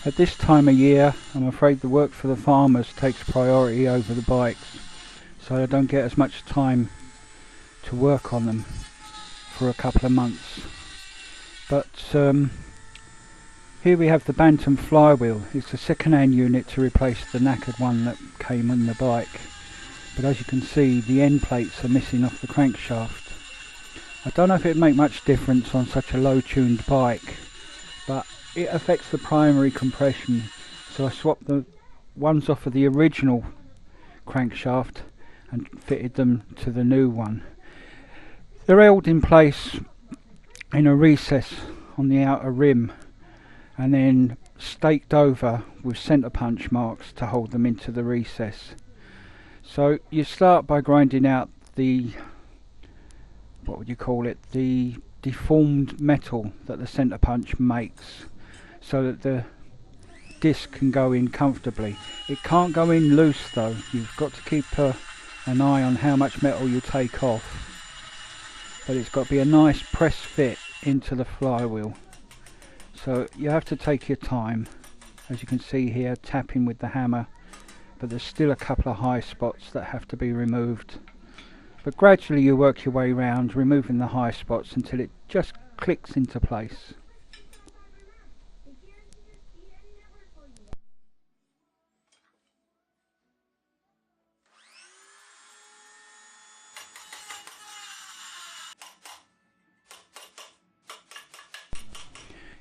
At this time of year, I'm afraid the work for the farmers takes priority over the bikes, so I don't get as much time to work on them for a couple of months. But here we have the Bantam Flywheel. It's a second-hand unit to replace the knackered one that came on the bike. But as you can see, the end plates are missing off the crankshaft. I don't know if it would make much difference on such a low-tuned bike, but it affects the primary compression, so I swapped the ones off of the original crankshaft and fitted them to the new one. They're held in place in a recess on the outer rim and then staked over with centre punch marks to hold them into the recess. So you start by grinding out the, what would you call it, the deformed metal that the centre punch makes, so that the disc can go in comfortably. It can't go in loose though. You've got to keep an eye on how much metal you take off, but it's got to be a nice press fit into the flywheel. So you have to take your time, as you can see here, tapping with the hammer, but there's still a couple of high spots that have to be removed. But gradually you work your way around, removing the high spots until it just clicks into place.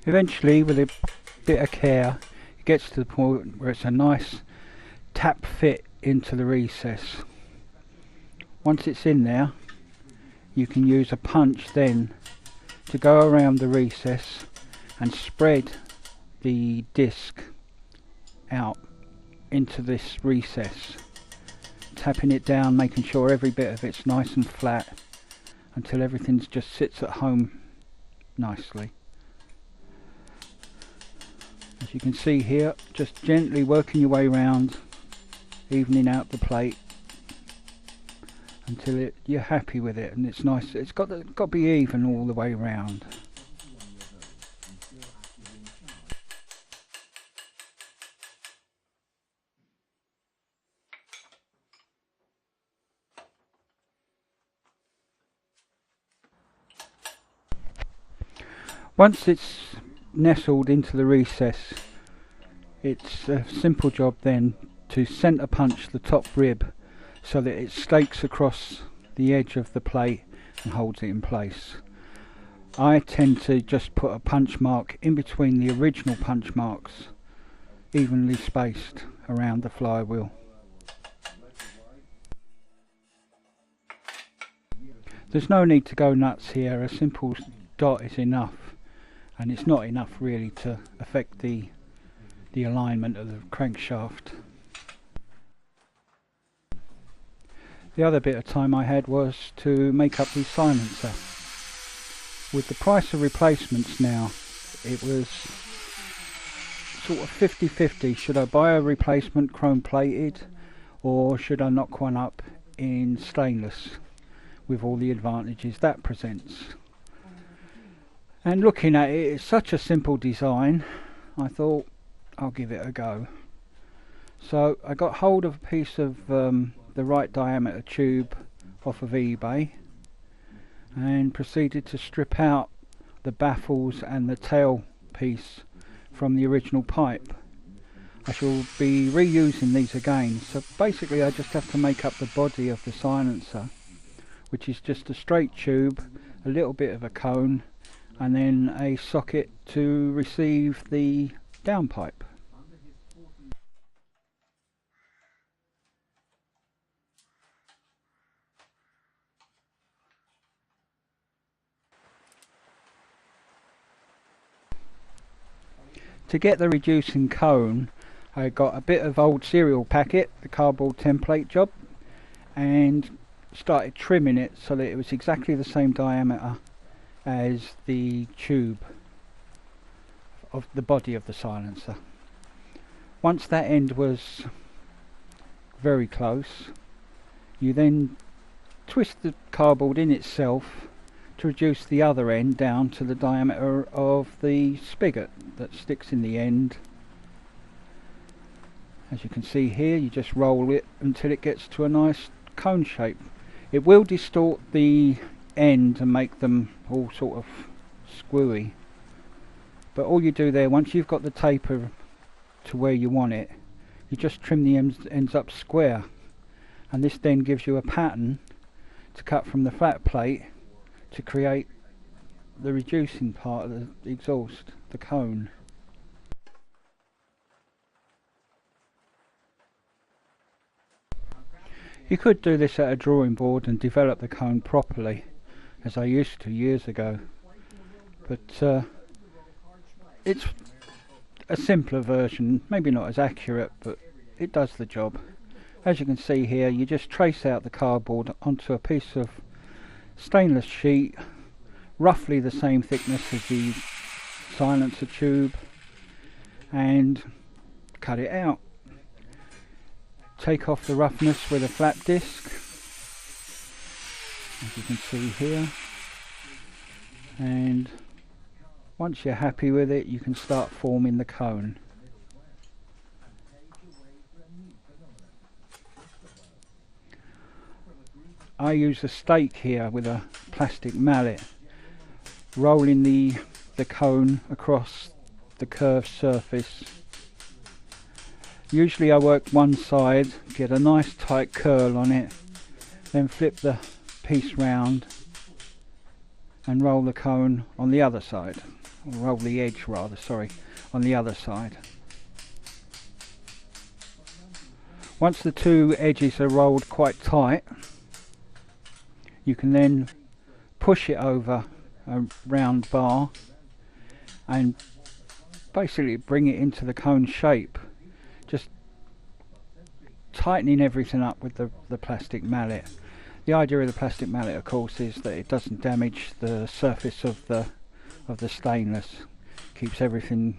Eventually, with a bit of care, it gets to the point where it's a nice tap fit into the recess. Once it's in there, you can use a punch then to go around the recess and spread the disc out into this recess, tapping it down, making sure every bit of it's nice and flat until everything just sits at home nicely. As you can see here, just gently working your way around, evening out the plate until you're happy with it and it's nice. It's got to be even all the way around. Once it's nestled into the recess, it's a simple job then to centre punch the top rib so that it stakes across the edge of the plate and holds it in place. I tend to just put a punch mark in between the original punch marks, evenly spaced around the flywheel. There's no need to go nuts here, a simple dot is enough. And it's not enough really to affect the alignment of the crankshaft. The other bit of time I had was to make up the silencer. With the price of replacements now, it was sort of 50-50. Should I buy a replacement chrome plated, or should I knock one up in stainless with all the advantages that presents? And looking at it, it's such a simple design, I thought I'll give it a go. So I got hold of a piece of the right diameter tube off of eBay and proceeded to strip out the baffles and the tail piece from the original pipe. I shall be reusing these again, so basically I just have to make up the body of the silencer, which is just a straight tube, a little bit of a cone, and then a socket to receive the downpipe. To get the reducing cone, I got a bit of old cereal packet, the cardboard template job, and started trimming it so that it was exactly the same diameter as the tube of the body of the silencer. Once that end was very close, you then twist the cardboard in itself to reduce the other end down to the diameter of the spigot that sticks in the end, As you can see here, you just roll it until it gets to a nice cone shape. It will distort the end and make them all sort of squirry, but all you do there, once you've got the taper to where you want it, you just trim the ends up square, and this then gives you a pattern to cut from the flat plate to create the reducing part of the exhaust, the cone. You could do this at a drawing board and develop the cone properly, as I used to years ago, but it's a simpler version, maybe not as accurate, but it does the job. As you can see here, you just trace out the cardboard onto a piece of stainless sheet, roughly the same thickness as the silencer tube, and cut it out. Take off the roughness with a flat disc, as you can see here, and once you're happy with it, you can start forming the cone. I use a stake here with a plastic mallet, rolling the cone across the curved surface. Usually I work one side, get a nice tight curl on it, then flip the piece round and roll the cone on the other side, or roll the edge rather, sorry, on the other side. Once the two edges are rolled quite tight, you can then push it over a round bar and basically bring it into the cone shape, just tightening everything up with the plastic mallet. The idea of the plastic mallet, of course, is that it doesn't damage the surface of the stainless, keeps everything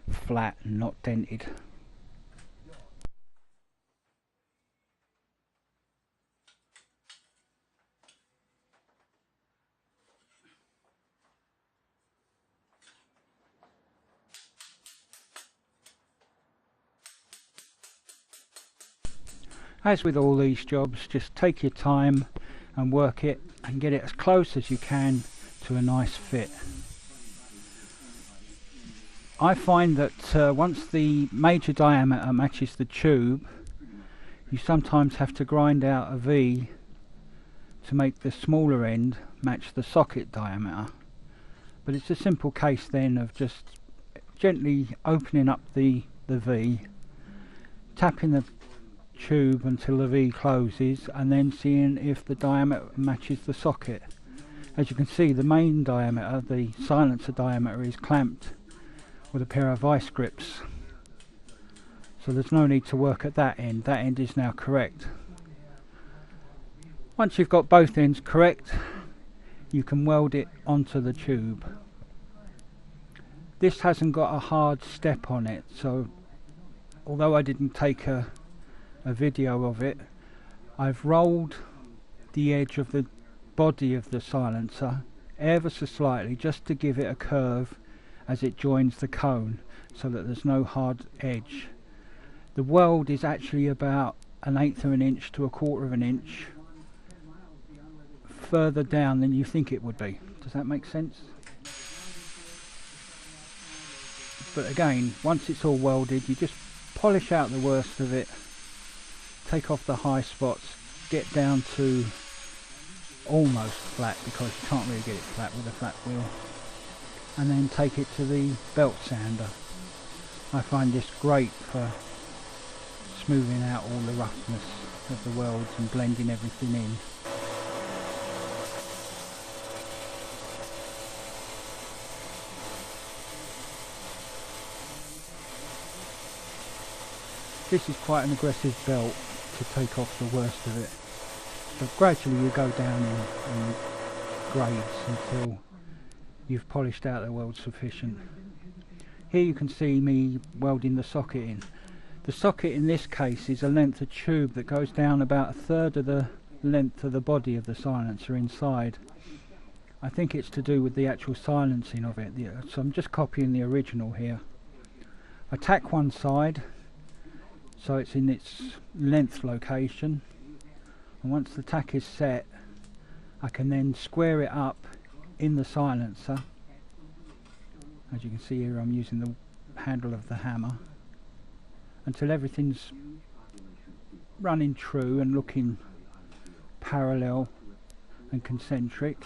flat and not dented. As with all these jobs, just take your time and work it and get it as close as you can to a nice fit. I find that once the major diameter matches the tube, you sometimes have to grind out a V to make the smaller end match the socket diameter. But it's a simple case then of just gently opening up the V, tapping the tube until the V closes, and then seeing if the diameter matches the socket. As you can see, the main diameter, the silencer diameter, is clamped with a pair of vice grips, so there's no need to work at that end. That end is now correct. Once you've got both ends correct, you can weld it onto the tube. This hasn't got a hard step on it, so although I didn't take a video of it, I've rolled the edge of the body of the silencer ever so slightly, just to give it a curve as it joins the cone, so that there's no hard edge. The weld is actually about 1/8 of an inch to 1/4 of an inch further down than you think it would be. Does that make sense? But again, once it's all welded, you just polish out the worst of it, take off the high spots, get down to almost flat, because you can't really get it flat with a flat wheel, and then take it to the belt sander. I find this great for smoothing out all the roughness of the welds and blending everything in. This is quite an aggressive belt to take off the worst of it, but gradually you go down in grades until you've polished out the weld sufficient. Here you can see me welding the socket in. The socket in this case is a length of tube that goes down about 1/3 of the length of the body of the silencer inside. I think it's to do with the actual silencing of it, so I'm just copying the original here. I tack one side, so it's in its length location, and once the tack is set I can then square it up in the silencer. As you can see here, I'm using the handle of the hammer until everything's running true and looking parallel and concentric,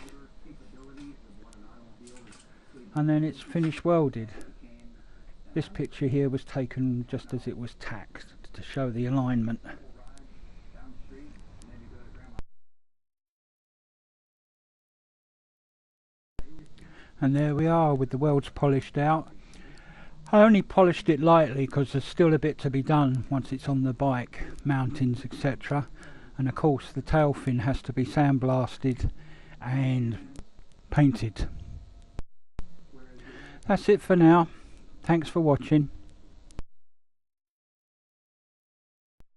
and then it's finished welded. This picture here was taken just as it was tacked to show the alignment. And there we are with the welds polished out. I only polished it lightly because there's still a bit to be done once it's on the bike, mountings, etc. And of course the tail fin has to be sandblasted and painted. That's it for now. Thanks for watching.